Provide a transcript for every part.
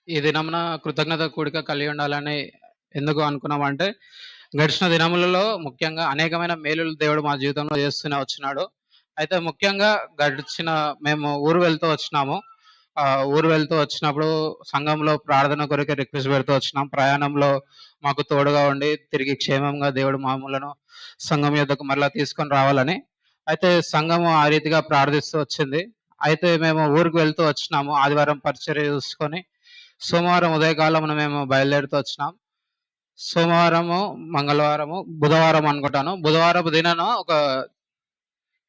ఈ దినమున కృతజ్ఞత కూడిక కలిగి ఉండాలని ఎందుకు అనుకున్నామంటే, గడిచిన దినములలో ముఖ్యంగా అనేకమైన మేలులు దేవుడు మా జీవితంలో చేస్తూనే వచ్చినాడు. అయితే ముఖ్యంగా గడిచిన మేము ఊరు వెళ్తూ వచ్చినాము. ఊరు వెళ్తూ వచ్చినప్పుడు సంఘంలో ప్రార్థన కొరకే రిక్వెస్ట్ పెడుతూ వచ్చినాం. ప్రయాణంలో మాకు తోడుగా ఉండి తిరిగి క్షేమంగా దేవుడు మమ్ములను సంఘం యొద్దకు మరలా తీసుకొని రావాలని. అయితే సంఘము ఆ రీతిగా ప్రార్థిస్తూ వచ్చింది. అయితే మేము ఊరికి వెళ్తూ వచ్చినాము. ఆదివారం పరిచర్య చూసుకొని సోమవారం ఉదయకాలమున మేము బయలుదేరుతూ వచ్చినాం. సోమవారము, మంగళవారము, బుధవారం అనుకుంటాను. బుధవారపు దినాన ఒక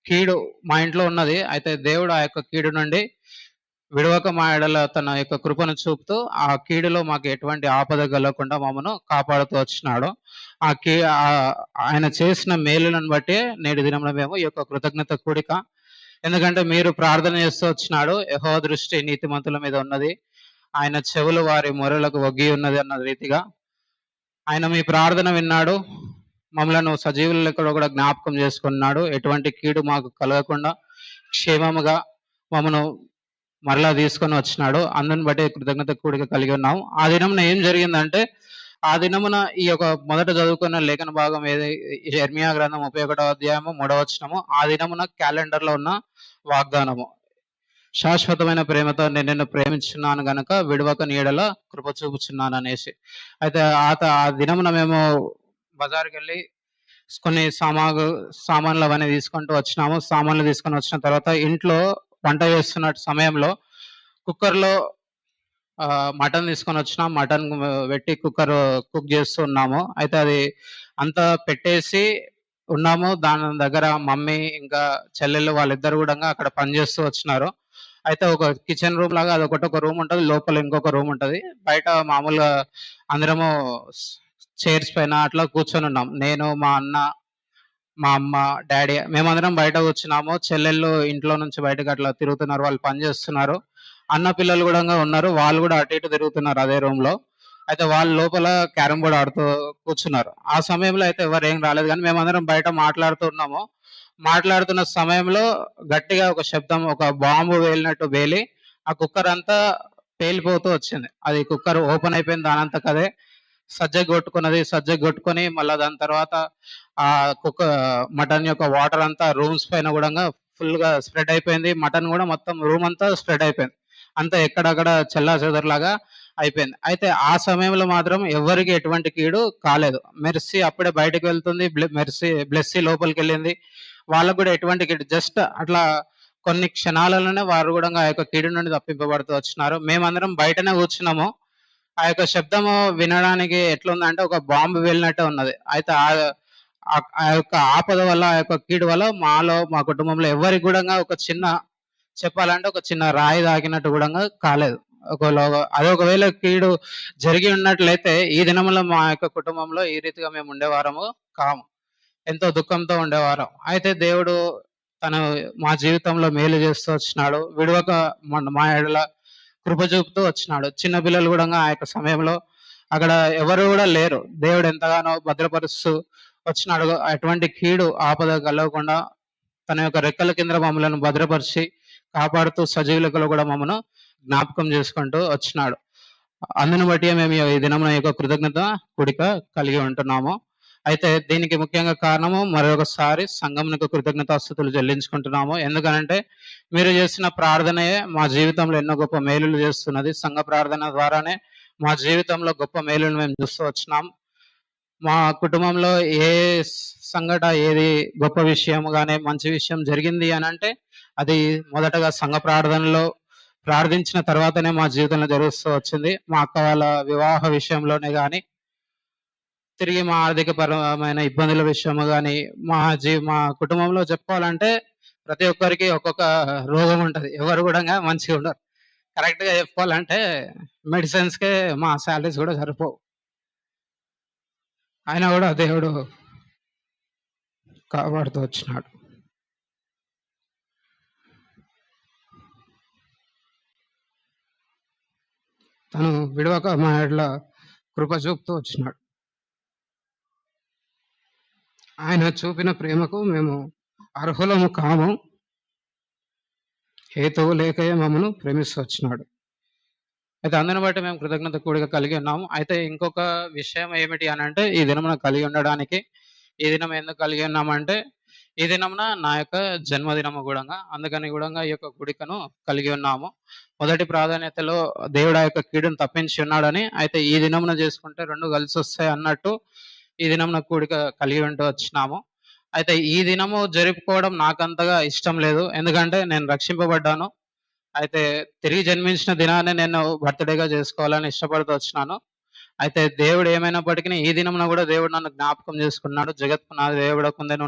కీడు మా ఇంట్లో ఉన్నది. అయితే దేవుడు ఆ యొక్క కీడు నుండి విడవక మా ఎడల తన యొక్క కృపను చూపుతూ, ఆ కీడులో మాకు ఎటువంటి ఆపద కలగకుండా మమ్మను కాపాడుతూ వచ్చినాడు. ఆ కీ ఆయన చేసిన మేలులను బట్టి నేటి దినంలో మేము ఈ యొక్క కృతజ్ఞత కూడిక. ఎందుకంటే మీరు ప్రార్థన చేస్తూ వచ్చినాడు. యెహోవా దృష్టి నీతిమంతుల మీద ఉన్నది. ఆయన చెవులు వారి మొరలకు ఒగ్గి ఉన్నది అన్న రీతిగా ఆయన మీ ప్రార్థన విన్నాడు. మమ్మలను సజీవుల లెక్కలో కూడా జ్ఞాపకం చేసుకున్నాడు. ఎటువంటి కీడు మాకు కలగకుండా క్షేమముగా మమ్మను మరలా తీసుకొని వచ్చినాడు. అందుని బట్టి కృతజ్ఞత కూడిక కలిగి ఉన్నాం. ఆ దినమున ఏం జరిగిందంటే, ఆ దినమున ఈ యొక్క మొదట చదువుకున్న లేఖన భాగం ఏది యెర్మయా గ్రంథం 31వ అధ్యాయము 3వ వచనము. ఆ దినమున క్యాలెండర్‌లో ఉన్న వాగ్దానము. శాశ్వతమైన ప్రేమతో నేను నిన్ను ప్రేమించున్నాను గనక విడవక నీ యెడల కృప చూపుచున్నాను అనేసి. అయితే ఆ దినమున మేము బజార్‌కి వెళ్ళి కొన్ని సామాన్లు అవన్నీ తీసుకుంటూ వచ్చినాము. సామాన్లు తీసుకొని వచ్చిన తర్వాత ఇంట్లో వంట చేస్తున్న సమయంలో కుక్కర్‌లో మటన్ తీసుకొని వచ్చినాం. మటన్ పెట్టి కుక్ చేస్తూ ఉన్నాము. అయితే అది అంతా పెట్టేసి ఉన్నాము. దాని దగ్గర మమ్మీ ఇంకా చెల్లెళ్ళు వాళ్ళిద్దరు కూడా అక్కడ పనిచేస్తూ వచ్చినారు. అయితే ఒక కిచెన్ రూమ్ లాగా అది ఒక రూమ్ ఉంటది. లోపల ఇంకొక రూమ్ ఉంటది. బయట మామూలుగా అందరము చైర్స్ పైన అట్లా కూర్చొని ఉన్నాం. నేను, మా అన్న, మా అమ్మ, డ్యాడీ మేమందరం బయట కూర్చున్నాము. చెల్లెళ్ళు ఇంట్లో నుంచి బయటకు అట్లా తిరుగుతున్నారు. వాళ్ళు పని చేస్తున్నారు. అన్న పిల్లలు కూడా ఉన్నారు. వాళ్ళు కూడా అటు ఇటు తిరుగుతున్నారు అదే రూమ్ లో. అయితే వాళ్ళు లోపల క్యారమ్ బోర్డ్ ఆడుతూ కూర్చున్నారు. ఆ సమయంలో అయితే ఎవరు ఏం రాలేదు, కానీ మేమందరం బయట మాట్లాడుతున్నాము. మాట్లాడుతున్న సమయంలో గట్టిగా ఒక శబ్దం, ఒక బాంబు వేలినట్టు వేలి ఆ కుక్కర్ అంతా పేలిపోతూ వచ్చింది. అది కుక్కర్ ఓపెన్ అయిపోయింది దానంతకు అదే. సజ్జ కొట్టుకొని మళ్ళా దాని తర్వాత ఆ మటన్ యొక్క వాటర్ అంతా రూమ్స్ పైన కూడా ఫుల్ గా స్ప్రెడ్ అయిపోయింది. మటన్ కూడా మొత్తం రూమ్ అంతా స్ప్రెడ్ అయిపోయింది. అంతా ఎక్కడక్కడ చెల్లా చెదర్లాగా అయిపోయింది. అయితే ఆ సమయంలో మాత్రం ఎవరికి ఎటువంటి కీడు కాలేదు. మెర్సీ అప్పుడే బయటకు వెళ్తుంది. బ్లెస్సీ లోపలికి వెళ్ళింది. వాళ్ళకు కూడా ఎటువంటి కీడు, జస్ట్ అట్లా కొన్ని క్షణాలలోనే వారు కూడా ఆ యొక్క కీడు నుండి తప్పింపబడుతూ వచ్చినారు. మేమందరం బయటనే కూర్చున్నాము. ఆ యొక్క శబ్దము వినడానికి ఎట్లుందంటే ఒక బాంబు వెళ్ళినట్టే ఉన్నది. అయితే ఆ యొక్క ఆపద వల్ల, ఆ యొక్క కీడు వల్ల మాలో, మా కుటుంబంలో ఎవరికి కూడా ఒక చిన్న, చెప్పాలంటే ఒక చిన్న రాయి తాకినట్టు కూడా కాలేదు. అదే ఒకవేళ కీడు జరిగి ఉన్నట్లయితే ఈ దినంలో మా యొక్క కుటుంబంలో ఈ రీతిగా మేము ఉండేవారము కాము. ఎంతో దుఃఖంతో ఉండేవారం. అయితే దేవుడు తను మా జీవితంలో మేలు చేస్తూ వచ్చినాడు. విడవక మా ఎడల కృప చూపుతూ వచ్చినాడు. చిన్న పిల్లలు కూడా ఆ యొక్క సమయంలో అక్కడ ఎవరు కూడా లేరు. దేవుడు ఎంతగానో భద్రపరుస్తూ వచ్చినాడు. అటువంటి కీడు ఆపద కలగకుండా తన యొక్క రెక్కల కింద మమ్మల్ని భద్రపరిచి కాపాడుతూ సజీవులకు కూడా మమ్మను జ్ఞాపకం చేసుకుంటూ వచ్చినాడు. అందును బట్టి మేము ఈ దినం యొక్క కృతజ్ఞత కూడిక కలిగి ఉంటున్నాము. అయితే దీనికి ముఖ్యంగా కారణము మరొకసారి సంఘమునకు కృతజ్ఞతాస్తుతులు చెల్లించుకుంటున్నాము. ఎందుకనంటే మీరు చేసిన ప్రార్థనయే మా జీవితంలో ఎన్నో గొప్ప మేలులు చేస్తున్నది. సంఘ ప్రార్థన ద్వారానే మా జీవితంలో గొప్ప మేలులు మేము చూస్తూ వచ్చినాం. మా కుటుంబంలో ఏ ఏది గొప్ప విషయం గానీ మంచి విషయం జరిగింది అని అంటే అది మొదటగా సంఘ ప్రార్థనలో ప్రార్థించిన తర్వాతనే మా జీవితంలో జరుగుతూ వచ్చింది. మా అక్క వాళ్ళ వివాహ విషయంలోనే కానీ, తిరిగి మా ఆర్థిక పరమైన ఇబ్బందుల విషయము కానీ, మా కుటుంబంలో చెప్పుకోవాలంటే ప్రతి ఒక్కరికి ఒక్కొక్క రోగం ఉంటది. ఎవరు కూడా మంచిగా ఉండరు. కరెక్ట్ గా చెప్పుకోవాలంటే మెడిసిన్స్కే మా శాలరీస్ కూడా సరిపోవు. అయినా కూడా దేవుడు కాపాడుతూ వచ్చినాడు. తను విడవక మా ఎడల కృప చూపుతూ వచ్చినాడు. ఆయన చూపిన ప్రేమకు మేము అర్హులము కాము. హేతువు లేకయే మమ్మను ప్రేమిస్తూ వచ్చినాడు. అయితే అందుని బట్టి మేము కృతజ్ఞత కూడిక కలిగి ఉన్నాము. అయితే ఇంకొక విషయం ఏమిటి అనంటే, ఈ దినమున కలిగి ఉండడానికి, ఈ దినం ఎందుకు కలిగి ఉన్నామంటే, ఈ దినమున నా యొక్క జన్మదినము గూడంగా. అందుకని గూడంగా ఈ యొక్క కూడికను కలిగి ఉన్నాము. మొదటి ప్రాధాన్యతలో దేవుడు ఆ యొక్క కీడును తప్పించి ఉన్నాడని, అయితే ఈ దినమున చేసుకుంటే 2 కలిసొస్తాయి అన్నట్టు, ఈ దినమున కూడిక కలిగి ఉంటూ వచ్చినాము. అయితే ఈ దినము జరుపుకోవడం నాకంతగా ఇష్టం లేదు. ఎందుకంటే నేను రక్షింపబడ్డాను. అయితే తిరిగి జన్మించిన దినాన్ని నేను బర్త్‌డేగా జేసుకోవాలని ఇష్టపడుతూ వచ్చినాను. అయితే దేవుడు ఏమైనప్పటికిని ఈ దినమున గూడా దేవుడు నన్ను జ్ఞాపకం జేసుకున్నాడు. జగత్పునాది వేయబడకుండానే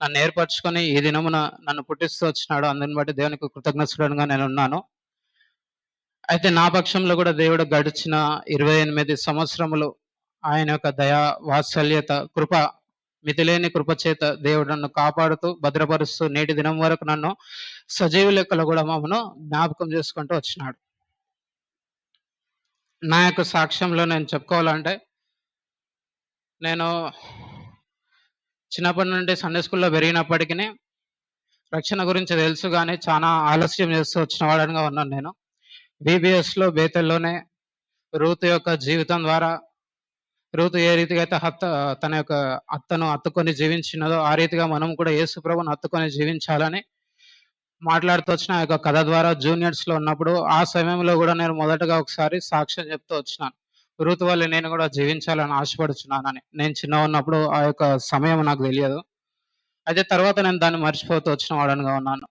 నన్ను ఏర్పరచుకొని ఈ దినమున నన్ను పుట్టిస్తూ వచ్చినాడు. అందుని బట్టి దేవునికి కృతజ్ఞతుడనుగా నేనున్నాను. అయితే నా పక్షంలో గూడా దేవుడు గడిచిన 28 సంవత్సరములు ఆయన యొక్క దయ, వాత్సల్యత, కృప, మితిలేని కృప చేత దేవుడు నన్ను కాపాడుతూ, భద్రపరుస్తూ నేటి దినం వరకు నన్ను సజీవ లెక్కలో గూడా మమ్మను జ్ఞాపకం చేసుకుంటూ వచ్చినాడు. నా యొక్క సాక్ష్యంలో నేను చెప్పుకోవాలంటే, నేను చిన్నప్పటి నుండి సండే స్కూల్‌లో పెరిగినప్పటికిని రక్షణ గురించి తెలుసు గానీ, చానా ఆలస్యం చేస్తూ వచ్చిన వాడినిగా ఉన్నాను నేను. బీబీఎస్‌లో బేతెల్‌లోనే రూతు యొక్క జీవితం ద్వారా రూతు ఏ రీతిగా అయితే తన యొక్క అత్తను హత్తుకొని జీవించినదో, ఆ రీతిగా మనం కూడా యేసు ప్రభువుని హత్తుకొని జీవించాలని మాట్లాడుతూ వచ్చిన ఆ యొక్క కథ ద్వారా జూనియర్స్‌లో ఉన్నప్పుడు, ఆ సమయంలో గూడా నేను మొదటగా ఒకసారి సాక్ష్యం చెప్తూ వచ్చినాను. రూతు వల్లే నేను గూడా జీవించాలని ఆశపడుచున్నానని. నేను చిన్నగున్నప్పుడు ఆ యొక్క సమయం నాకు తెలియదు. అయితే తర్వాత నేను దాన్ని మర్చిపోతూ వచ్చిన వాడనిగా ఉన్నాను.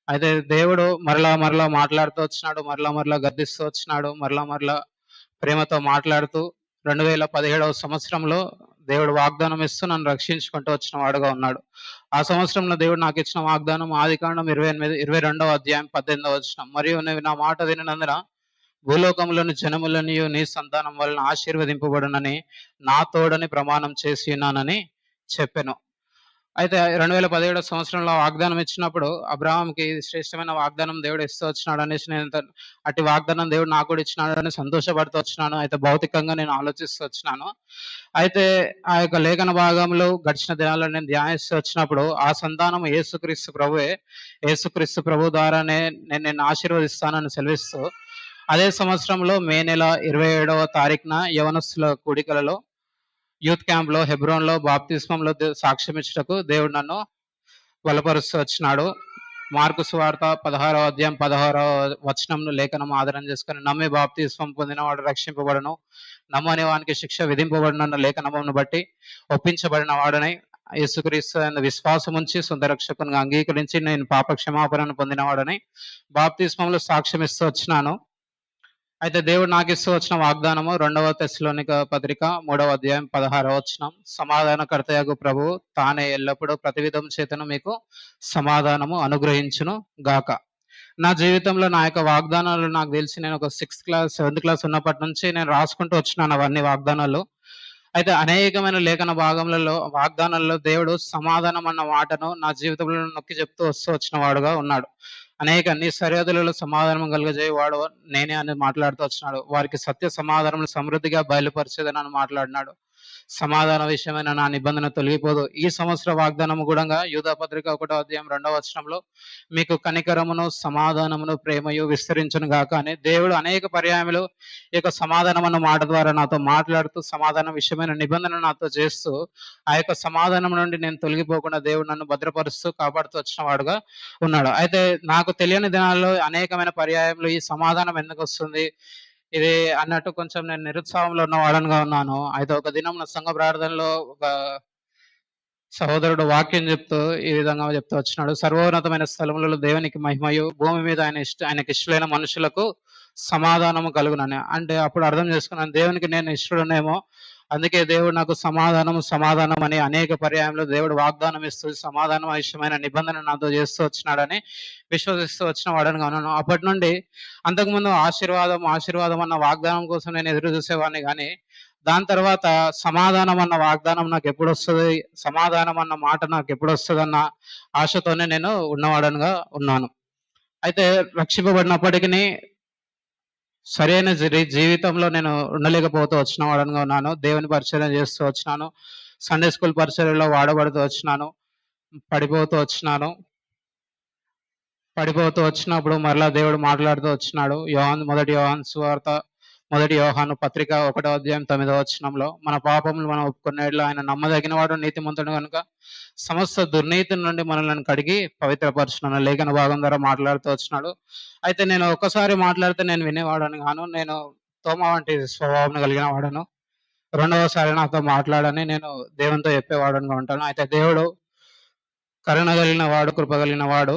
అయితే దేవుడు మరలా మాట్లాడుతూ వచ్చినాడు. మరలా గద్దిస్తూ వచ్చినాడు. మరలా ప్రేమతో మాట్లాడుతూ 2017వ సంవత్సరంలో దేవుడు వాగ్దానం ఇస్తూ నన్ను రక్షించుకుంటూ వచ్చిన వాడుగా ఉన్నాడు. ఆ సంవత్సరంలో దేవుడు నాకిచ్చిన వాగ్దానం ఆదికాండం 22వ అధ్యాయం 18వ వచనం. మరియు నీవు నా మాట వినినందున భూలోకంలోని జనములనియు నీ సంతానం వలన ఆశీర్వదింపబడునని నా తోడని ప్రమాణం చేసి ఉన్నానని చెప్పెను. అయితే 2017 సంవత్సరంలో వాగ్దానం ఇచ్చినప్పుడు అబ్రాహాంకి ఇది శ్రేష్టమైన వాగ్దానం దేవుడు ఇస్తూ వచ్చినాడు అనేసి నేను అట్టి వాగ్దానం దేవుడు నాకు కూడా ఇచ్చినాడని సంతోషపడుతూ వచ్చినాను. అయితే భౌతికంగా నేను ఆలోచిస్తూ వచ్చినాను. అయితే ఆ యొక్క లేఖన భాగంలో గడిచిన దినాల్లో నేను ధ్యానిస్తూ వచ్చినప్పుడు ఆ సంతానం యేసుక్రీస్తు ప్రభువే. యేసుక్రీస్తు ప్రభు ద్వారానే నేను నిన్ను ఆశీర్వదిస్తానని సెలవిస్తూ, అదే సంవత్సరంలో మే నెల 27వ తారీఖున యవనస్తుల కూడికలలో యూత్ క్యాంప్‌లో హెబ్రోన్‌లో బాప్తిస్మంలో సాక్ష్యం ఇచ్చుటకు దేవుడు నన్ను బలపరుస్తూ వచ్చినాడు. మార్కు సువార్త 16వ అధ్యాయం 16వ వచనంను లేఖనం ఆధారం చేసుకొని నమ్మి బాప్తిస్మం పొందినవాడు రక్షింపబడును. నమ్మని వానికి శిక్ష విధింపబడునన్న లేఖనమును బట్టి ఒప్పించబడిన వాడనై యేసుక్రీస్తు యందు విశ్వాసం ఉంచి సొంత రక్షకునిగా అంగీకరించి నేను పాప క్షమాపణను పొందినవాడని బాప్తిస్మంలో సాక్ష్యం ఇస్తూ వచ్చినాను. అయితే దేవుడు నాకిస్తూ వచ్చిన వాగ్దానము 2వ తెస్సలోనిక పత్రిక 3వ అధ్యాయం 16వ వచనం. సమాధానకర్తయగు ప్రభువు తానే ఎల్లప్పుడూ ప్రతివిధం చేతను మీకు సమాధానము అనుగ్రహించును గాక. నా జీవితంలో నా యొక్క వాగ్దానాలు నాకు తెలిసి నేను ఒక 6th క్లాస్, 7th క్లాస్ ఉన్నప్పటి నుంచి నేను రాసుకుంటూ వచ్చినాను అవన్నీ వాగ్దానాలు. అయితే అనేకమైన లేఖన వాగ్దానాల్లో దేవుడు సమాధానం అన్న మాటను నా జీవితంలో నొక్కి చెప్తూ వచ్చిన వాడుగా ఉన్నాడు. నీ సరిహద్దులలో సమాధానం కలుగజేయవాడు నేనే అని మాట్లాడుతూ వచ్చినాడు. వారికి సత్య సమాధానములు సమృద్ధిగా బయలుపరిచేదని అని మాట్లాడినాడు. సమాధాన విషయమైన నా నిబంధన తొలగిపోదు. ఈ సంవత్సర వాగ్దానము గూడంగా యూదా పత్రిక 1వ అధ్యాయం 2వ వచనంలో మీకు కనికరమును, సమాధానమును, ప్రేమయు విస్తరించును గాక అని దేవుడు అనేక పర్యాయములు ఈ యొక్క సమాధానం అన్న మాట ద్వారా నాతో మాట్లాడుతూ సమాధానం విషయమైన నిబంధన నాతో చేస్తూ ఆ యొక్క సమాధానం నుండి నేను తొలగిపోకుండా దేవుడు నన్ను భద్రపరుస్తూ కాపాడుతూ వచ్చిన వాడుగా ఉన్నాడు. అయితే నాకు తెలియని దినాల్లో అనేకమైన పర్యాయములు ఈ సమాధానం ఎందుకు వస్తుంది ఇది అన్నట్టు కొంచెం నేను నిరుత్సాహంలో ఉన్న వాడనిగా ఉన్నాను. అయితే ఒక దినం నా సంఘ ప్రార్థనలో ఒక సహోదరుడు వాక్యం చెప్తూ ఈ విధంగా చెప్తూ వచ్చినాడు. సర్వోన్నతమైన స్థలములలో దేవునికి మహిమయు, భూమి మీద ఆయనకి ఇష్టలైన మనుషులకు సమాధానము కలుగునని. అంటే అప్పుడు అర్థం చేసుకున్నాను దేవునికి నేను ఇష్టడునేమో, అందుకే దేవుడు నాకు సమాధానం అని అనేక పర్యాయంలో దేవుడు వాగ్దానం ఇస్తూ సమాధానం విషయమైన నిబంధన నాతో చేస్తూ వచ్చినాడని విశ్వసిస్తూ వచ్చిన వాడనిగా ఉన్నాను. అప్పటి నుండి అంతకుముందు ఆశీర్వాదం అన్న వాగ్దానం కోసం నేను ఎదురు చూసేవాడిని కానీ దాని తర్వాత సమాధానం అన్న వాగ్దానం నాకు ఎప్పుడు వస్తుంది, సమాధానం అన్న మాట నాకు ఎప్పుడు వస్తుందన్న ఆశతోనే నేను ఉన్నవాడనిగా ఉన్నాను. అయితే రక్షింపబడినప్పటికీ సరైన జీవితంలో నేను ఉండలేకపోతూ వచ్చిన వాడనిగా ఉన్నాను. దేవుని పరిచయం చేస్తూ వచ్చినాను. సండే స్కూల్ పరిచర్యలో వాడబడుతూ వచ్చినాను. పడిపోతూ వచ్చినాను. పడిపోతూ వచ్చినప్పుడు మరలా దేవుడు మాట్లాడుతూ వచ్చినాడు. మొదటి యోహాను సువార్త, మొదటి యోహాను పత్రిక 1వ అధ్యాయం 9వ వచనంలో, మన పాపములు మనం ఒప్పుకున్న యెడల ఆయన నమ్మదగిన వాడు, నీతిమంతుడు గనుక సమస్త దుర్నీతి నుండి మనల్ని కడిగి పవిత్రపరచునన్న లేఖన భాగం ద్వారా మాట్లాడుతూ వచ్చినాడు. అయితే నేను ఒక్కసారి మాట్లాడితే నేను వినేవాడని గాను, నేను తోమ వంటి స్వభావం కలిగిన వాడను. రెండవసారి నాతో మాట్లాడని నేను దేవునితో చెప్పేవాడుగా ఉంటాను. అయితే దేవుడు కరుణ కలిగిన వాడు, కృప కలిగిన వాడు.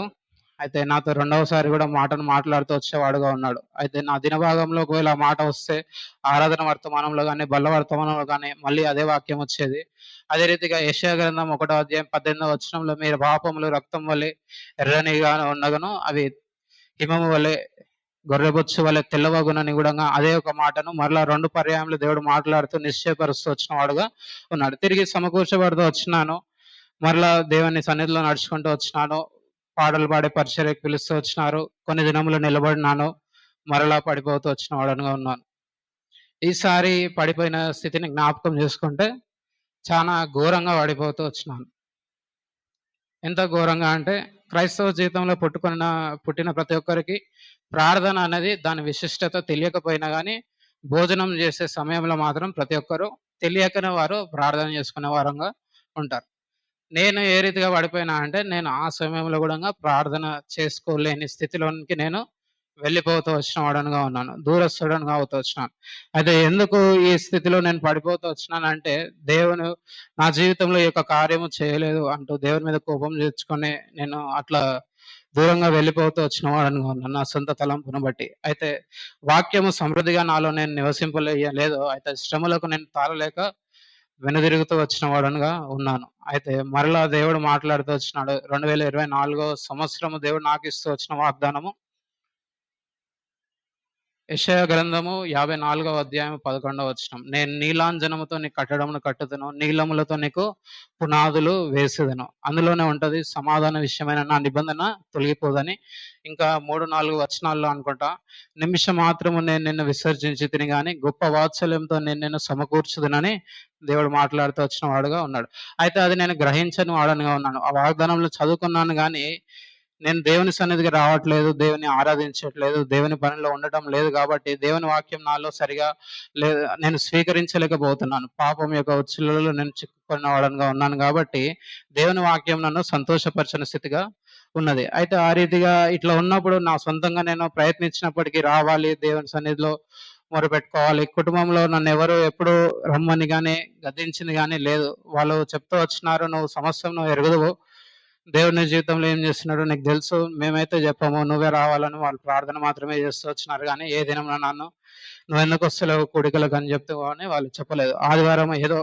అయితే నాతో రెండవసారి కూడా మాటను మాట్లాడుతూ వచ్చేవాడుగా ఉన్నాడు. అయితే నా దినభాగంలో ఒకవేళ ఆ మాట వస్తే ఆరాధన వర్తమానంలో కానీ, బల్ల వర్తమానంలో కానీ మళ్ళీ అదే వాక్యం వచ్చేది. అదే రీతిగా యెషయా గ్రంథం 1వ అధ్యాయం 18వ వచనంలో, మీరు పాపములు రక్తం వలె ఎర్రనిగా ఉన్నగను అవి హిమము వలె గొర్రెబొచ్చు వలె తెల్లవగునని కూడా అదే ఒక మాటను మరలా 2 పర్యాయములు దేవుడు మాట్లాడుతూ నిశ్చయపరుస్తూ వచ్చిన వాడుగా ఉన్నాడు. తిరిగి సమకూర్చబడుతూ వచ్చినాను. మరలా దేవుని సన్నిధిలో నడుచుకుంటూ వచ్చినాను. పాటలు పాడే పరిచర్యకు పిలుస్తూ వచ్చినారు. కొన్ని దినములు నిలబడినాను. మరలా పడిపోతూ వచ్చిన వాడనుగా ఉన్నాను. ఈసారి పడిపోయిన స్థితిని జ్ఞాపకం చేసుకుంటే చాలా ఘోరంగా పడిపోతూ వచ్చినాను. ఎంత ఘోరంగా అంటే, క్రైస్తవ జీవితంలో పుట్టిన ప్రతి ఒక్కరికి ప్రార్థన అనేది దాని విశిష్టత తెలియకపోయినా గానీ, భోజనం చేసే సమయంలో మాత్రం ప్రతి ఒక్కరు తెలియకనే వారు ప్రార్థన చేసుకునే వారంగా ఉంటారు. నేను ఏ రీతిగా పడిపోయినా అంటే, నేను ఆ సమయంలో గూడంగా ప్రార్థన చేసుకోలేని స్థితిలోనికి నేను వెళ్ళిపోతూ వచ్చిన వాడనుగా ఉన్నాను. దూరస్తుడనుగా అవుతూ వచ్చినాను. అయితే ఎందుకు ఈ స్థితిలో నేను పడిపోతూ వచ్చినానంటే, దేవుడు నా జీవితంలో ఈ యొక్క కార్యము చేయలేదు అంటూ దేవుని మీద కోపం తెచ్చుకొని నేను అట్లా దూరంగా వెళ్ళిపోతూ వచ్చిన వాడనుగా ఉన్నాను, నా సొంత తలంపును బట్టి. అయితే వాక్యము సమృద్ధిగా నాలో నేను నివసింపలేదు. అయితే శ్రమలకు నేను తాళలేక వెనుదిరుగుతూ వచ్చిన వాడనుగా ఉన్నాను. అయితే మరలా దేవుడు మాట్లాడుతూ వచ్చినాడు. 2024 సంవత్సరము దేవుడు నాకిస్తూ వచ్చిన వాగ్దానము, యెషయా గ్రంథము 54వ అధ్యాయం 11వ వచనం. నేను నీలాంజనముతో నీ కట్టడమును కట్టుదును, నీలములతో నీకు పునాదులు వేసేదను. అందులోనే ఉంటది, సమాధాన విషయమైన నా నిబంధన తొలగిపోదని. ఇంకా 3, 4 వచనాల్లో అనుకుంటా, నిమిషం మాత్రము నేను నిన్ను విసర్జించి తిని గాని గొప్ప వాత్సల్యంతో నేను నిన్ను సమకూర్చుదునని దేవుడు మాట్లాడుతూ వచ్చిన వాడుగా ఉన్నాడు. అయితే అది నేను గ్రహించని వాడనుగా ఉన్నాను. ఆ వాగ్దానంలో చదువుకున్నాను గానీ, నేను దేవుని సన్నిధికి రావట్లేదు, దేవుని ఆరాధించట్లేదు, దేవుని పనిలో ఉండటం లేదు కాబట్టి దేవుని వాక్యం నాలో సరిగా నేను స్వీకరించలేకపోతున్నాను. పాపం యొక్క ఉచ్చులలో నేను చిక్కుకున్న వాడనుగా ఉన్నాను కాబట్టి దేవుని వాక్యం నన్ను సంతోషపరచని స్థితిగా ఉన్నది. అయితే ఆ రీతిగా ఇట్లా ఉన్నప్పుడు నా సొంతంగా నేను ప్రయత్నించినప్పటికీ రావాలి, దేవుని సన్నిధిలో మొరపెట్టుకోవాలి. కుటుంబంలో నన్ను ఎవరు ఎప్పుడు రమ్మని గాని, గద్దించింది గాని లేదు. వాళ్ళు చెప్తూ వచ్చినారు, "నువ్వు సమస్తం నువ్వు ఎరుగదువు. దేవుడు నీ జీవితంలో ఏం చేస్తున్నాడో నీకు తెలుసు. మేమైతే చెప్పము. నువ్వే రావాలని" వాళ్ళు ప్రార్థన మాత్రమే చేస్తూ వచ్చినారు గానీ, ఏ దినంలో నన్ను "నువ్వెందుకు వస్తలేవు కూడికలకు" అని చెప్తూ అని వాళ్ళు చెప్పలేదు. ఆదివారం ఏదో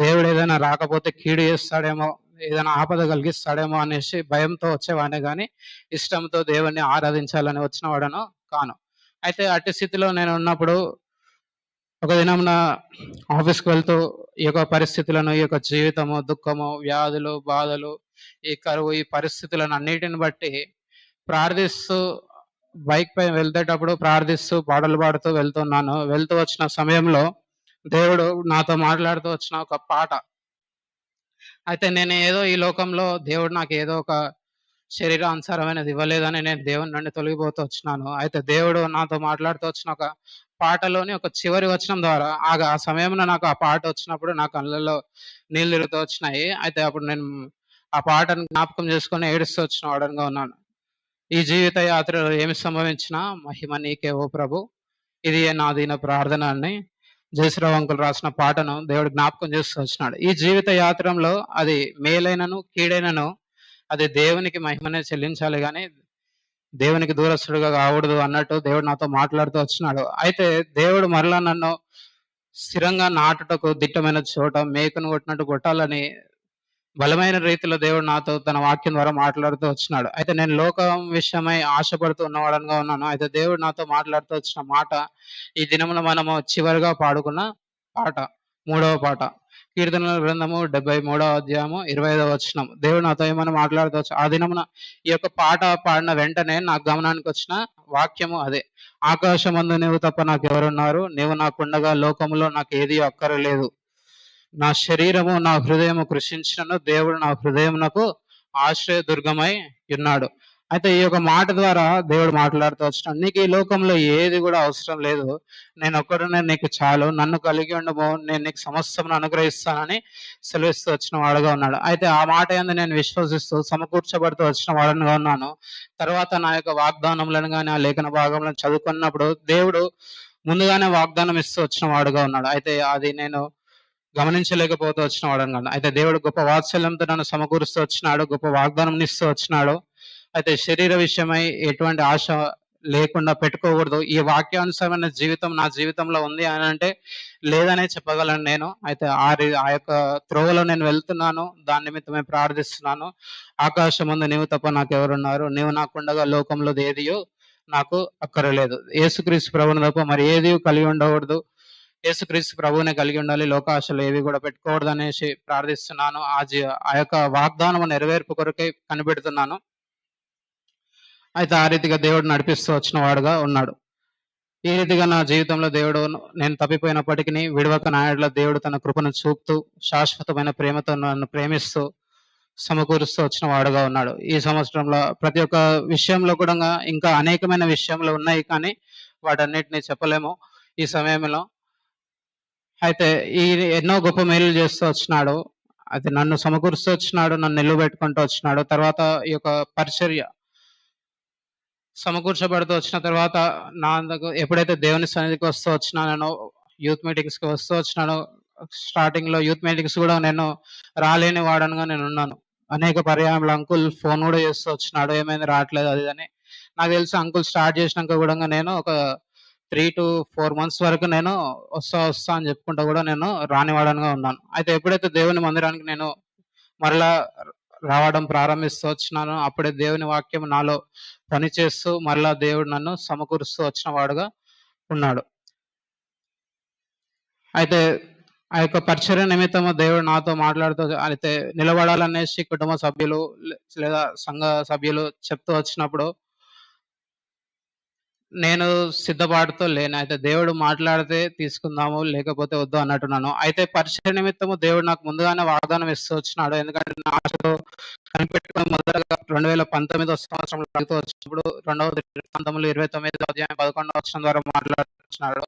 దేవుడు ఏదైనా రాకపోతే కీడు చేస్తాడేమో, ఏదైనా ఆపద కలిగిస్తాడేమో అనేసి భయంతో వచ్చేవాడినే గానీ, ఇష్టంతో దేవుడిని ఆరాధించాలని వచ్చిన వాడను కాను. అయితే అట్టి స్థితిలో నేను ఉన్నప్పుడు ఒక దినమున ఆఫీస్‌కి వెళ్తూ ఈ యొక్క పరిస్థితులను, ఈ యొక్క జీవితము, దుఃఖము, వ్యాధులు, బాధలు, ఈ కరువు, ఈ పరిస్థితులను అన్నిటిని బట్టి ప్రార్థిస్తూ బైక్ పై వెళ్తేటప్పుడు ప్రార్థిస్తూ, పాటలు పాడుతూ వెళ్తున్నాను. వెళ్తూ వచ్చిన సమయంలో దేవుడు నాతో మాట్లాడుతూ వచ్చిన ఒక పాట. అయితే నేను ఏదో ఈ లోకంలో దేవుడు నాకు ఏదో ఒక శరీరానుసారమైనది ఇవ్వలేదని నేను దేవుని నుండి తొలగిపోతూ వచ్చినాను. అయితే దేవుడు నాతో మాట్లాడుతూ వచ్చిన ఒక పాటలోని ఒక చివరి వచనం ద్వారా ఆ సమయంలో నాకు ఆ పాట వచ్చినప్పుడు నా కళ్ళల్లో నీళ్ళు తిరుగుతూ వచ్చినాయి. అయితే అప్పుడు నేను ఆ పాటను జ్ఞాపకం చేసుకొని ఏడుస్తూ వచ్చిన వాడనుగా ఉన్నాను. ఈ జీవిత యాత్రలో ఏమి సంభవించినా మహిమ నీకే ఓ ప్రభు, ఇది నా దీన ప్రార్థన అని జయశ్రావు అంకుల్ రాసిన పాటను దేవుడు జ్ఞాపకం చేస్తూ వచ్చినాడు. ఈ జీవిత యాత్రలో అది మేలైనను కీడైనను అది దేవునికి మహిమనే చెల్లించాలి గాని దేవునికి దూరస్తుడుగా కాకూడదు అన్నట్టు దేవుడు నాతో మాట్లాడుతూ వచ్చినాడు. అయితే దేవుడు మరలా నన్ను స్థిరంగా నాటుటకు దిట్టమైన చోట మేకను కొట్టినట్టు కొట్టాలని బలమైన రీతిలో దేవుడు నాతో తన వాక్యం ద్వారా మాట్లాడుతూ వచ్చినాడు. అయితే నేను లోకం విషయమై ఆశపడుతూ ఉన్నవాడనుగా ఉన్నాను. అయితే దేవుడు నాతో మాట్లాడుతూ వచ్చిన మాట, ఈ దినమున మనము చివరిగా పాడుకున్న పాట, 3వ పాట. కీర్తనల గ్రంథము 73వ అధ్యాయము 25వ వచనం. దేవుడు నాతో ఏమని మాట్లాడుతూ ఆ దినమున ఈ యొక్క పాట పాడిన వెంటనే నాకు గమనానికి వచ్చిన వాక్యము అదే. ఆకాశమందు నీవు తప్ప నాకెవరున్నారు, నీవు నాకుండగా లోకములో నాకు ఏది అక్కరలేదు. నా శరీరము నా హృదయము కృషించినను దేవుడు నా హృదయమునకు ఆశ్రయ దుర్గమై ఉన్నాడు. అయితే ఈ యొక్క మాట ద్వారా దేవుడు మాట్లాడుతూ వచ్చినాడు. నీకు ఈ లోకంలో ఏది కూడా అవసరం లేదు. నేనొక్కడునే నీకు చాలు. నన్ను కలిగి ఉండము. నేను నీకు సమస్తమును అనుగ్రహిస్తానని సెలవిస్తూ వచ్చిన వాడుగా ఉన్నాడు. అయితే ఆ మాట యందు నేను విశ్వసిస్తూ సమకూర్చబడుతూ వచ్చిన వాడుగా ఉన్నాను. తర్వాత నా యొక్క వాగ్దానములను గాని, ఆ లేఖన భాగంలో చదువుకున్నప్పుడు దేవుడు ముందుగానే వాగ్దానం ఇస్తూ వచ్చిన వాడుగా ఉన్నాడు. అయితే అది నేను గమనించలేకపోతూ వచ్చిన వాడని కాదు. అయితే దేవుడు గొప్ప వాత్సల్యంతో నన్ను సమకూరుస్తూ వచ్చినాడు. గొప్ప వాగ్దానం ఇస్తూ వచ్చినాడు. అయితే శరీర విషయమై ఎటువంటి ఆశ లేకుండా పెట్టుకోకూడదు. ఈ వాక్యానుసారమైన జీవితం నా జీవితంలో ఉంది అని అంటే లేదనే చెప్పగలను నేను. అయితే ఆ యొక్క త్రోవలో నేను వెళ్తున్నాను. దాని నిమిత్తమే ప్రార్థిస్తున్నాను. ఆకాశం ముందు నీవు తప్ప నాకెవరున్నారు? నీవు నాకుండగా లోకంలో ఏదియో నాకు అక్కరలేదు. యేసుక్రీస్తు ప్రభువుని తప్ప మరి ఏది కలిగి ఉండకూడదు. యేసుక్రీస్తు ప్రభువునే కలిగి ఉండాలి. లోకాశలు ఏవి కూడా పెట్టుకోకూడదు అనేసి ప్రార్థిస్తున్నాను. ఆ యొక్క వాగ్దానం నెరవేర్పు కొరకై కనిపెడుతున్నాను. అయితే ఆ రీతిగా దేవుడు నడిపిస్తూ వచ్చిన వాడుగా ఉన్నాడు. ఈ రీతిగా నా జీవితంలో దేవుడు నేను తప్పిపోయినప్పటికీ విడవక నాయడలో దేవుడు తన కృపను చూపుతూ శాశ్వతమైన ప్రేమతో నన్ను ప్రేమిస్తూ సమకూరుస్తూ వచ్చిన వాడుగా ఉన్నాడు. ఈ సంవత్సరంలో ప్రతి ఒక్క విషయంలో కూడా ఇంకా అనేకమైన విషయంలో ఉన్నాయి, కానీ వాటన్నిటిని చెప్పలేము ఈ సమయంలో. అయితే ఈ ఎన్నో గొప్ప మేలులు చేస్తూ వచ్చినాడు. అయితే నన్ను సమకూరుస్తూ వచ్చినాడు. నన్ను నిలువబెట్టుకుంటూ వచ్చినాడు. తర్వాత ఈ యొక్క పరిచర్య సమకూర్చబడుతూ వచ్చిన తర్వాత నా అందుకు ఎప్పుడైతే దేవుని సన్నిధికి వస్తూ వచ్చినానో, యూత్ మీటింగ్స్‌కి వస్తూ వచ్చినానో, స్టార్టింగ్‌లో యూత్ మీటింగ్స్ కూడా నేను రాలేని వాడనుగా నేనున్నాను. అనేక పర్యాయములు అంకుల్ ఫోన్ కూడా చేస్తూ వచ్చినాడు. ఏమైంది రావట్లేదు అది ఇది అని. నాకు తెలిసి అంకుల్ స్టార్ట్ చేసినాక కూడా నేను ఒక 3-4 మంత్స్ వరకు నేను వస్తా అని చెప్పుకుంటూ కూడా నేను రానివాడనుగా ఉన్నాను. అయితే ఎప్పుడైతే దేవుని మందిరానికి నేను మరలా రావడం ప్రారంభిస్తూ వచ్చినానో, అప్పుడే దేవుని వాక్యం నాలో పనిచేస్తూ మరలా దేవుడు నన్ను సమకూరుస్తూ వచ్చిన వాడుగా ఉన్నాడు. అయితే ఆ యొక్క పరిచర్య నిమిత్తము దేవుడు నాతో మాట్లాడుతూ అయితే నిలబడాలనేసి కుటుంబ సభ్యులు లేదా సంఘ సభ్యులు చెప్తూ వచ్చినప్పుడు నేను సిద్ధపాటుతో లేను. అయితే దేవుడు మాట్లాడితే తీసుకుందాము, లేకపోతే వద్దు అన్నట్టున్నాను. అయితే పరిచర్య నిమిత్తము దేవుడు నాకు ముందుగానే వాగ్దానం ఇస్తూ వచ్చినాడు. ఎందుకంటే నా ఆశతో కనిపెట్టుకొని మొదటగా 2019 సంవత్సరంలో అడుగుతూ వచ్చినప్పుడు రెండవది పంతొమ్మిది 29 అధ్యాయం 11వ వచనం ద్వారా మాట్లాడుతున్నాడు.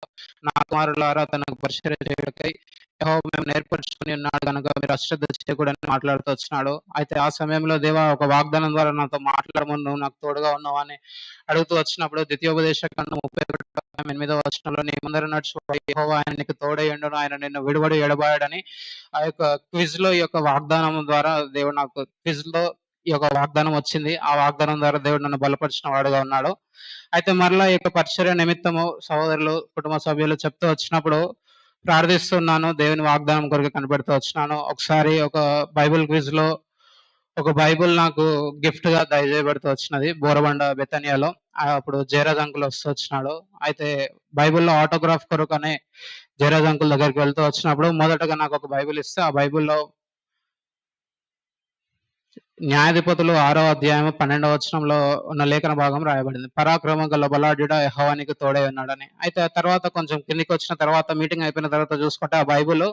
నా కుమారులారా తనకు పరిచర్య చేయుటకై యెహోవా మేము నేర్పరచుకొని ఉన్నాడు కనుక మీరు అశ్రద్ధ చేయకూడదని మాట్లాడుతూ వచ్చినాడు. అయితే ఆ సమయంలో దేవా ఒక వాగ్దానం ద్వారా నాతో మాట్లాడము, నువ్వు నాకు తోడుగా ఉన్నావు అని అడుగుతూ వచ్చినప్పుడు ద్వితీయోపదేశ కాండం 38వ వచనంలో నీ ముందర నడుచు యెహోవా ఆయన నీకు తోడై ఉండును, ఆయన నిన్ను విడువడు ఎడబాయడని ఆ యొక్క క్విజ్ లో ఈ యొక్క వాగ్దానం ద్వారా దేవుడు నాకు క్విజ్ లో ఈ యొక్క వాగ్దానం వచ్చింది. ఆ వాగ్దానం ద్వారా దేవుడు నన్ను బలపరిచిన వాడుగా ఉన్నాడు. అయితే మరలా ఈ యొక్క పరిచర్య నిమిత్తము సహోదరులు కుటుంబ సభ్యులు చెప్తూ వచ్చినప్పుడు ప్రార్థిస్తున్నాను. దేవుని వాగ్దానం కొరకు కనిపెడుతూ వచ్చినాను. ఒకసారి ఒక బైబిల్ క్విజ్ లో ఒక బైబిల్ నాకు గిఫ్ట్ గా దయచేయబడుతూ వచ్చినది బోరబండ బెతనియాలో. అప్పుడు జయరాజ్ అంకుల్ వస్తూ వచ్చినాడు. అయితే బైబిల్లో ఆటోగ్రాఫ్ కొరకు అనే జయరాజ్ అంకుల్ దగ్గరికి వెళ్తూ వచ్చినప్పుడు మొదటగా నాకు ఒక బైబిల్ ఇస్తే ఆ బైబిల్లో న్యాయాధిపతులు 6వ అధ్యాయం 12వ వచనంలో ఉన్న లేఖన భాగం రాయబడింది. పరాక్రమం గల బలాఢ్యుడా యెహోవా నీకు తోడై ఉన్నాడని. అయితే ఆ తర్వాత కొంచెం కిందికి వచ్చిన తర్వాత మీటింగ్ అయిపోయిన తర్వాత చూసుకుంటే ఆ బైబిల్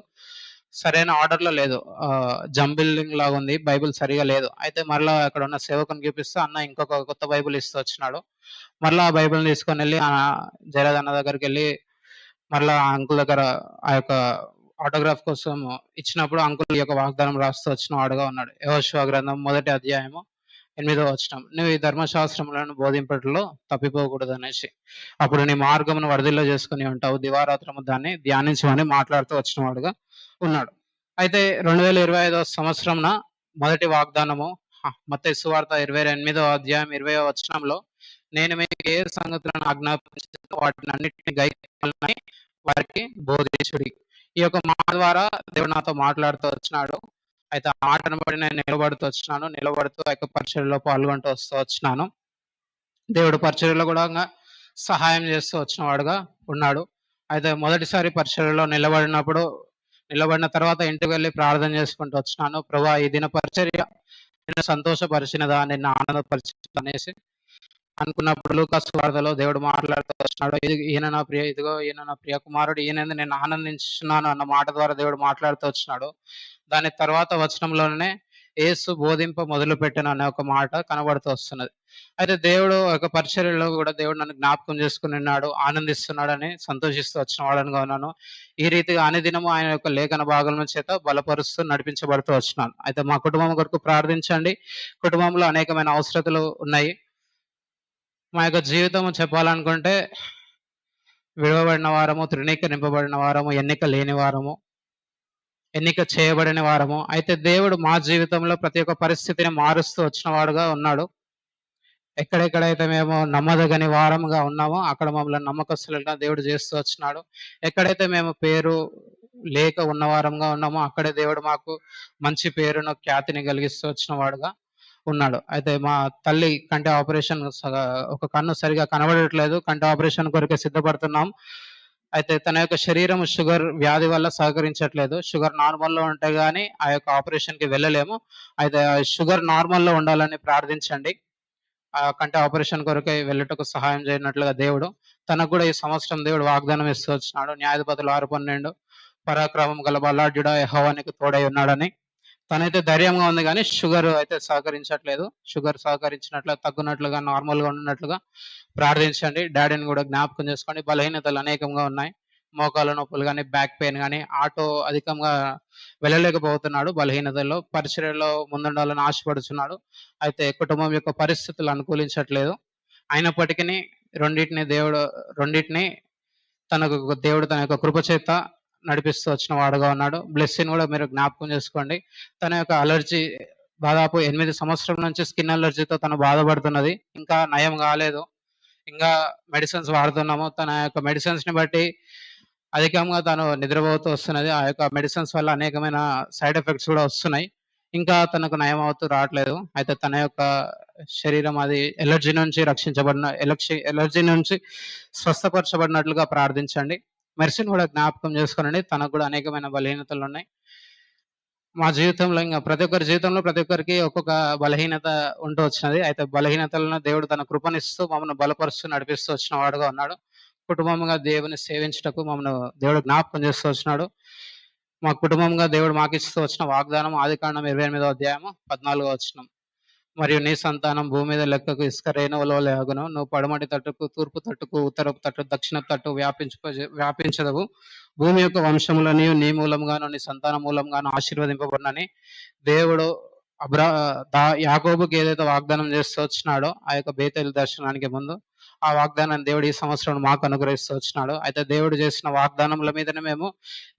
సరైన ఆర్డర్ లో లేదు. జంబిలింగ్ లాగా ఉంది. బైబిల్ సరిగా లేదు. అయితే మరలా అక్కడ ఉన్న సేవకుని చూపిస్తే అన్న ఇంకొక కొత్త బైబిల్ ఇస్తూ వచ్చినాడు. మరలా ఆ బైబిల్ని తీసుకొని వెళ్ళి జయరాజ్ అన్న దగ్గరికి వెళ్ళి మరలా ఆ అంకుల్ దగ్గర ఆ యొక్క ఆటోగ్రాఫ్ కోసం ఇచ్చినప్పుడు అంకుల్ ఈ యొక్క వాగ్దానం రాస్తూ వచ్చిన వాడుగా ఉన్నాడు. యెహోషువ గ్రంథం 1వ అధ్యాయము 8వ వచనం, నువ్వు ఈ ధర్మశాస్త్రములను బోధింపట్లో తప్పిపోకూడదు అనేసి, అప్పుడు నీ మార్గమును వరదిల్లో చేసుకుని ఉంటావు, దివారాత్రము దాన్ని ధ్యానించమని మాట్లాడుతూ వచ్చిన వాడుగా ఉన్నాడు. అయితే 2025వ సంవత్సరంన మొదటి వాగ్దానము మత్తయి సువార్త 28వ అధ్యాయం 20వ వచనంలో, నేను మీకు ఏ సంగతులను ఆజ్ఞాపించానో వాటిని అన్నిటిని గైకొనాలని వారికి బోధించుడి. ఈ యొక్క మాట ద్వారా దేవుడు నాతో మాట్లాడుతూ వచ్చినాడు. అయితే ఆ మాటను బట్టి నేను నిలబడుతూ ఆ యొక్క పరిచర్యలో పాల్గొంటూ వస్తూ వచ్చినాను. దేవుడు పరిచర్యలో కూడా సహాయం చేస్తూ వచ్చిన వాడుగా ఉన్నాడు. అయితే మొదటిసారి పరిచర్యలో నిలబడిన తర్వాత ఇంటికి వెళ్ళి ప్రార్థన చేసుకుంటూ వచ్చినాను. ప్రభువా ఈ దిన పరిచర్య నిన్ను సంతోషపరిచినదా, నిన్ను ఆనందపరిచినదా అనేసి అనుకున్నప్పుడు లూకాసు వార్తలో దేవుడు మాట్లాడుతూ వచ్చినాడు. ఈయన నా ప్రియ కుమారుడు, ఈయన నేను ఆనందించున్నాను అన్న మాట ద్వారా దేవుడు మాట్లాడుతూ వచ్చినాడు. దాని తర్వాత వచనంలోనే యేసు బోధింప మొదలుపెట్టెను అనే ఒక మాట కనబడుతూ వస్తున్నది. అయితే దేవుడు ఒక పరిచర్యలో కూడా దేవుడు నన్ను జ్ఞాపకం చేసుకుని ఉన్నాడు, ఆనందిస్తున్నాడని సంతోషిస్తూ వచ్చిన వాడనిగా ఉన్నాను. ఈ రీతిగా అనుదినము ఆయన యొక్క లేఖన భాగముల చేత బలపరుస్తూ నడిపించబడుతూ వచ్చినాను. అయితే మా కుటుంబం కొరకు ప్రార్థించండి. కుటుంబంలో అనేకమైన అవసరతలు ఉన్నాయి. మా యొక్క జీవితం చెప్పాలనుకుంటే విడవబడిన వారము, తృణీకరింపబడిన వారము, ఎన్నిక లేని వారము, ఎన్నిక చేయబడిన వారము. అయితే దేవుడు మా జీవితంలో ప్రతి ఒక్క పరిస్థితిని మారుస్తూ వచ్చిన వాడుగా ఉన్నాడు. ఎక్కడెక్కడైతే మేము నమ్మదగని వారముగా ఉన్నామో అక్కడ మమ్మల్ని నమ్మకస్తులుగా దేవుడు చేస్తూ వచ్చినాడు. ఎక్కడైతే మేము పేరు లేక ఉన్నవారంగా ఉన్నామో అక్కడే దేవుడు మాకు మంచి పేరును, ఖ్యాతిని కలిగిస్తూ వచ్చిన వాడుగా ఉన్నాడు. అయితే మా తల్లి కంటి ఆపరేషన్ ఒక కన్ను సరిగా కనబడట్లేదు. కంటి ఆపరేషన్ కొరకే సిద్ధపడుతున్నాం. అయితే తన యొక్క శరీరం షుగర్ వ్యాధి వల్ల సహకరించట్లేదు. షుగర్ నార్మల్‌లో ఉంటే గాని ఆ యొక్క ఆపరేషన్‌కి వెళ్ళలేము. అయితే షుగర్ నార్మల్‌లో ఉండాలని ప్రార్థించండి. కంటి ఆపరేషన్ కొరకై వెళ్ళుటకు సహాయం చేయనట్లుగా దేవుడు తనకు కూడా ఈ సంవత్సరం దేవుడు వాగ్దానం ఇస్తూ వచ్చినాడు. న్యాయాధిపతులు 6:12 పరాక్రమం గల బలాఢ్యుడా యెహోవా నీకు తోడై ఉన్నాడని. తనైతే ధైర్యంగా ఉంది కానీ షుగర్ అయితే సహకరించట్లేదు. షుగర్ సహకరించినట్లు తగ్గునట్లుగా నార్మల్‌గా ఉన్నట్లుగా ప్రార్థించండి. డ్యాడీని కూడా జ్ఞాపకం చేసుకోండి. బలహీనతలు అనేకంగా ఉన్నాయి. మోకాళ్ళ నొప్పులు గాని, బ్యాక్ పెయిన్ గాని, ఆటో అధికంగా వెళ్ళలేకపోతున్నాడు బలహీనతల్లో. పరిచర్యలో ముందుండాలని ఆశపడుచున్నాడు. అయితే కుటుంబం యొక్క పరిస్థితులు అనుకూలించట్లేదు. అయినప్పటికిని రెండిటిని దేవుడు తన యొక్క కృప చేత నడిపిస్తూ వచ్చిన వాడుగా ఉన్నాడు. బ్లెస్సింగ్ కూడా మీరు జ్ఞాపకం చేసుకోండి. తన యొక్క అలర్జీ దాదాపు 8 సంవత్సరాల నుంచి స్కిన్ అలర్జీతో తను బాధపడుతున్నది. ఇంకా నయం కాలేదు. ఇంకా మెడిసిన్స్ వాడుతున్నాము. తన యొక్క మెడిసిన్స్‌ని బట్టి అధికంగా తను నిద్రపోతూ వస్తున్నది. ఆ యొక్క మెడిసిన్స్ వల్ల అనేకమైన సైడ్ ఎఫెక్ట్స్ కూడా వస్తున్నాయి. ఇంకా తనకు నయం అవుతూ రావట్లేదు. అయితే తన యొక్క శరీరం అది ఎలర్జీ నుంచి స్వస్థపరచబడినట్లుగా ప్రార్థించండి. మెర్సీని కూడా జ్ఞాపకం చేసుకోనండి. తనకు కూడా అనేకమైన బలహీనతలున్నాయి. మా జీవితంలో ఇంగ ప్రతి ఒక్కరి జీవితంలో ప్రతి ఒక్కరికి ఒక్కొక్క బలహీనత ఉంటూ వచ్చినది. అయితే బలహీనతలను దేవుడు తన కృపనిస్తూ మమ్మల్ని బలపరుస్తూ నడిపిస్తూ వచ్చిన వాడుగా ఉన్నాడు. కుటుంబంగా దేవుని సేవించుటకు మమ్మల్ని దేవుడు జ్ఞాపకం చేస్తూ వచ్చినాడు. మా కుటుంబంగా దేవుడు మాకిస్తూ వచ్చిన వాగ్దానం ఆదికాండం 28వ అధ్యాయము 14వ వచనం. మరియు నీ సంతానం భూమి మీద లెక్కకు ఇసుక రేణువుల వలె అగును. నువ్వు పడమటి తట్టుకు, తూర్పు తట్టుకు, ఉత్తరపు తట్టు, దక్షిణపు తట్టు వ్యాపించదవు. భూమి యొక్క వంశములనియు నీ మూలంగాను, నీ సంతాన మూలంగాను ఆశీర్వదింపబడినని దేవుడు యాకోబుకి ఏదైతే వాగ్దానం చేస్తూ వచ్చినాడో ఆ యొక్క బేతేలు దర్శనానికి ముందు ఆ వాగ్దానాన్ని దేవుడు ఈ సంవత్సరం మాకు అనుగ్రహిస్తూ వచ్చినాడు. అయితే దేవుడు చేసిన వాగ్దానముల మీదనే మేము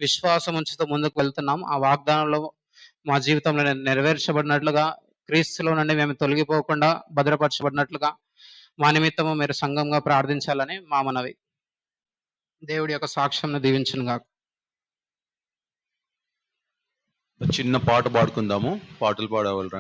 విశ్వాసం ఉంచుతూ ముందుకు వెళ్తున్నాం. ఆ వాగ్దానంలో మా జీవితంలో నెరవేర్చబడినట్లుగా క్రీస్తులో నుండి మేము తొలగిపోకుండా భద్రపరచబడినట్లుగా మా నిమిత్తము మీరు సంఘంగా ప్రార్థించాలని మా మనవి. దేవుడి యొక్క సాక్ష్యంను దీవించును గాక. చిన్న పాట పాడుకుందాము. పాటలు పాడేవాళ్ళు రండి.